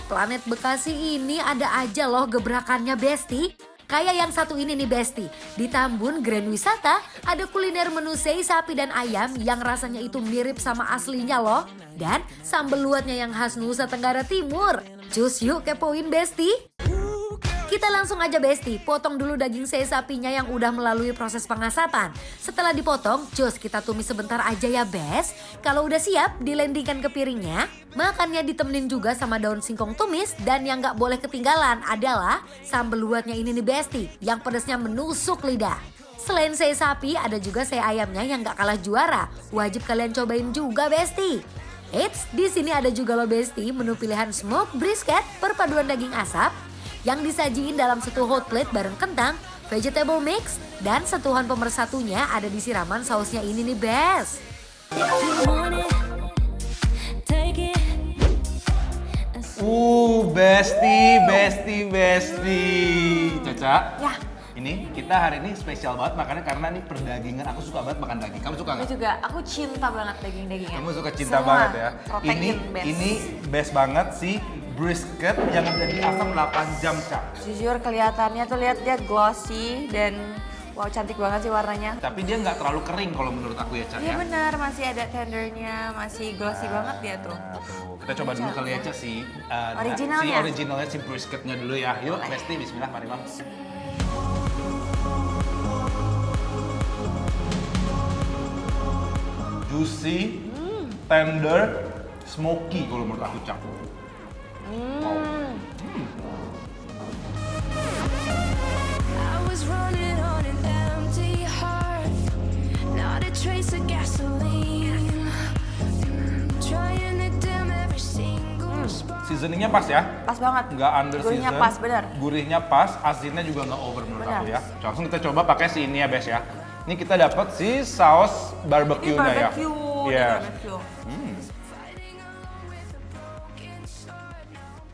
planet Bekasi ini ada aja loh gebrakannya Besti. Kayak yang satu ini nih Besti, di Tambun Grand Wisata ada kuliner menu sei sapi dan ayam yang rasanya itu mirip sama aslinya loh. Dan sambal luwatnya yang khas Nusa Tenggara Timur. Cus yuk kepoin Besti. Kita langsung aja Besti, potong dulu daging sei sapinya yang udah melalui proses pengasapan. Setelah dipotong, cus kita tumis sebentar aja ya Bes. Kalau udah siap, dilendingkan ke piringnya. Makannya ditemenin juga sama daun singkong tumis. Dan yang gak boleh ketinggalan adalah sambal luwatnya ini nih Besti, yang pedasnya menusuk lidah. Selain sei sapi, ada juga sei ayamnya yang gak kalah juara. Wajib kalian cobain juga Besti. Eits, di sini ada juga loh Besti, menu pilihan smoked brisket perpaduan daging asap yang disajiin dalam satu hot plate bareng kentang, vegetable mix, dan sentuhan pemersatunya ada di siraman sausnya ini nih Bes. Besti. Caca. Ya. Ini kita hari ini spesial banget makannya karena ini perdagingan. Aku suka banget makan daging. Kamu suka nggak? Aku juga, aku cinta banget daging-dagingan. Kamu suka cinta Semua banget ya. protein best. Ini best banget sih brisket yang udah diasam 8 jam, Cak. Jujur kelihatannya tuh lihat dia glossy dan wow cantik banget sih warnanya. Tapi dia nggak terlalu kering kalau menurut aku ya, Cak Iya ya. benar, masih ada tendernya, masih glossy banget dia tuh. Nah, tuh. Kita coba dulu kali ya, Cak, si Originalnya? originalnya si brisketnya dulu ya. Yuk, Boleh. Besti, bismillah, mari Bang. Juicy, tender, smoky kalau menurut aku, Cak. I was running on an empty heart, not a trace of gasoline. Trying to dim every single spark. Seasoningnya pas ya? Pas banget. Nggak under Gurihnya season. pas, bener. Gurihnya pas, asinnya juga nggak over menurut Benar. aku ya. Langsung kita coba pakai si ini ya, Bes ya. Ini kita dapat si saus Ini barbecue-nya ya. barbecue, Iya. ini barbecue.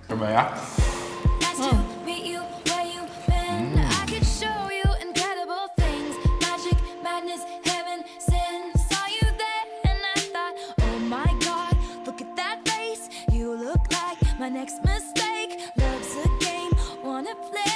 Coba ya. Nice to meet you where you've been. I could show you incredible things. Magic, madness, heaven, sin. Saw you there and I thought, oh my God, look at that face. You look like my next mistake. Love's a game, wanna play.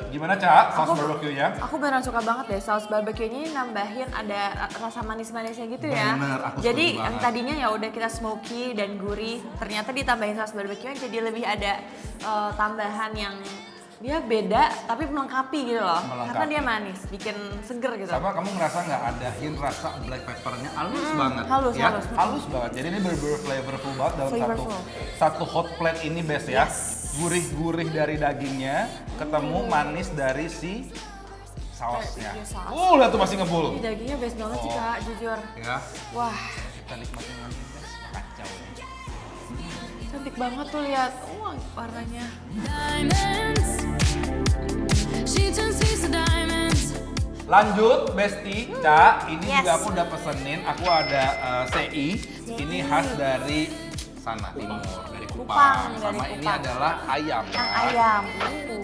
Gimana, Cak? Saus barbecue-nya? Aku beneran suka banget deh saus barbecue ini nambahin ada rasa manis-manisnya gitu ya. Bener, aku jadi setuju yang banget. tadinya ya udah kita smoky dan gurih, ternyata ditambahin saus barbecue jadi lebih ada tambahan yang dia beda tapi melengkapi gitu loh. Melengkapi. Karena dia manis, bikin seger gitu. Sama kamu ngerasa nggak ada hint rasa black peppernya halus banget halus, ya? halus. Halus banget. Jadi ini bener-bener flavorful banget dalam Flavorful. satu hot plate ini Bes ya. Gurih-gurih dari dagingnya ketemu manis dari si sausnya. Iya, saus. Lihat tuh masih ngebul. Ini dagingnya best banget sih Kak, jujur. Ya, Wah, kita nikmatin lagi Bes. Kacau nih. cantik banget tuh lihat. Wah, warnanya. Diamonds. She turns thieves to diamonds. Lanjut, Besti, Ca, ini Yes. juga aku udah pesenin. Aku ada CI, ini khas dari sana timur, dari Kupang. Kupang, dari Sama ini Kupang. adalah ayam. Yang kan? ayam.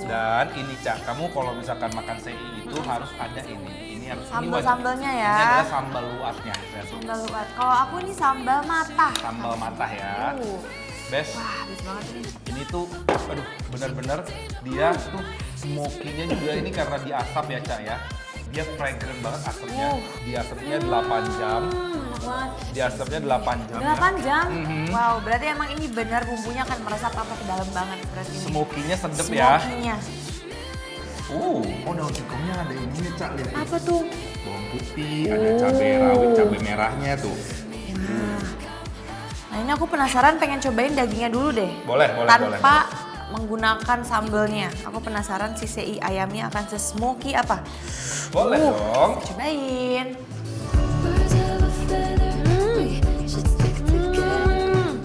Dan ini Ca, kamu kalau misalkan makan CI itu harus ada ini. Ini harus ini wajib. Sambal-sambalnya ya. Ini adalah sambal luatnya. Sambal luat. Kalau aku ini sambal matah. Sambal matah ya. Best. Wah, best banget ini. Ini tuh, aduh, bener-bener dia tuh smoky-nya juga ini karena diasap ya, Ca ya. Dia fragrant banget asapnya. Diasapnya 8 jam. Enak banget. Diasapnya 8 jam. 8 ya. jam? Wow, berarti emang ini benar bumbunya akan meresap sampai ke dalam banget berarti ini. Smoky-nya sedep ya. Smoky-nya. Oh daun singkongnya ada ininya, Cak, lihat. Apa tuh? Bawang putih, ada cabai rawit, cabai merahnya tuh. Nah ini aku penasaran pengen cobain dagingnya dulu deh. Boleh, boleh, Tanpa menggunakan sambelnya. Aku penasaran si CI ayamnya akan se-smoky apa. Boleh dong. Cobain. Birds of a feather. We should stick together.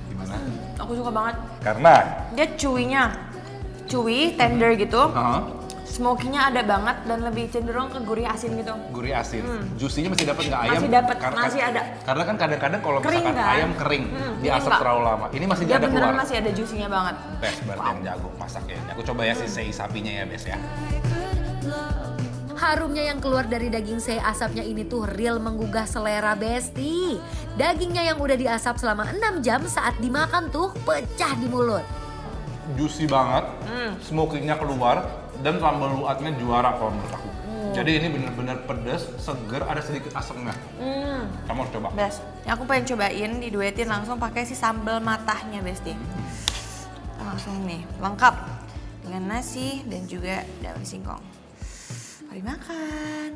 Gimana? Aku suka banget. Karena Dia chewy-nya. Chewy, tender gitu. Smoky-nya ada banget dan lebih cenderung ke gurih asin gitu. gurih asin. Juicy-nya masih dapat nggak ayam? Masih dapet, Karena- masih ada. Karena kan kadang-kadang kalau Kering misalkan kan? ayam kering, Ini diasap nggak. terlalu lama. Ini masih Dia ada beneran keluar. masih ada juicy-nya banget. Bes berarti yang jago masak ya. Aku coba ya si sei sapinya ya, Bes ya. Harumnya yang keluar dari daging sei asapnya ini tuh real menggugah selera Besti. Dagingnya yang udah diasap selama 6 jam saat dimakan tuh pecah di mulut. Juicy banget, smokingnya keluar, dan sambal luatnya juara kalau menurut aku. Jadi ini bener-bener pedes, seger, ada sedikit asamnya. Kamu harus coba. Best. Yang aku pengen cobain diduetin langsung pakai si sambal matahnya Besti. Langsung nih, lengkap dengan nasi dan juga daun singkong. Mari makan.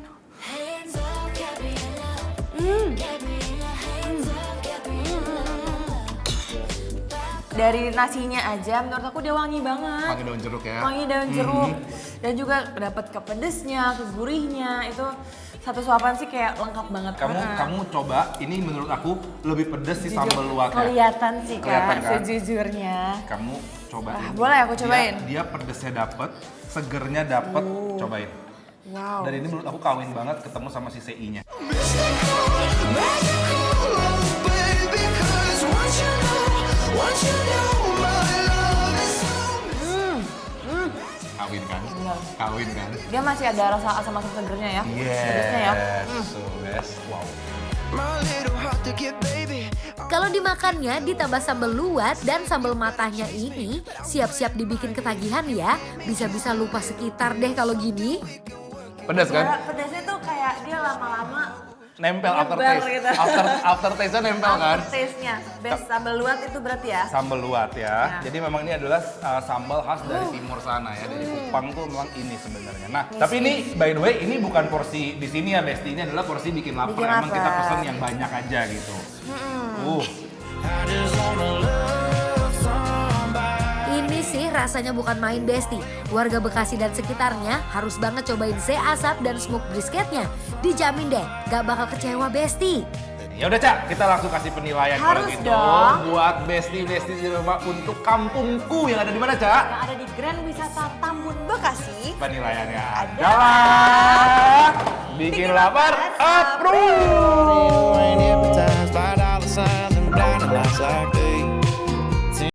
Dari nasinya aja menurut aku dia wangi banget. Pakai daun jeruk ya. Wangi daun jeruk dan juga dapat ke pedesnya, ke gurihnya. Itu satu suapan sih kayak lengkap banget. Kamu coba, ini menurut aku lebih pedes si Jujur, sambal luatnya. kelihatan sih Kelihatan Kak, kan? sejujurnya. Kamu cobain. Boleh aku cobain? Dia pedesnya dapet, segernya dapet, cobain. Wow. Dan ini menurut aku kawin banget ketemu sama si CI-nya. Kawin kan? Benar. Kawin kan? Dia masih ada rasa asam-asam segernya ya. Pedesnya ya. So best. Wow. Kalau dimakannya ditambah sambal luat dan sambal matahnya ini, siap-siap dibikin ketagihan ya. Bisa-bisa lupa sekitar deh kalau gini. Pedas kan? Pedesnya tuh kayak dia lama-lama Nempel nyebar aftertaste. gitu. Aftertaste-nya nempel kan? Taste-nya. Best sambal luat itu berarti ya. Sambal luat ya. Ya. Jadi memang ini adalah sambal khas dari timur sana ya, dari Kupang tuh memang ini sebenarnya. Nah, tapi ini by the way ini bukan porsi di sini ya, Besti. Ini adalah porsi bikin lapar. Bikin Emang kita lapar. pesen yang banyak aja gitu. Ini sih rasanya bukan main Besti. Warga Bekasi dan sekitarnya harus banget cobain sei asap dan smoke brisketnya. Dijamin deh, gak bakal kecewa Besti. Ya udah Cak, kita langsung kasih penilaian kalau Harus gitu dong. buat Besti-Besti di rumah untuk kampungku yang ada di mana Cak? Yang ada di Grand Wisata Tambun Bekasi. Penilaiannya adalah bikin lapar approve.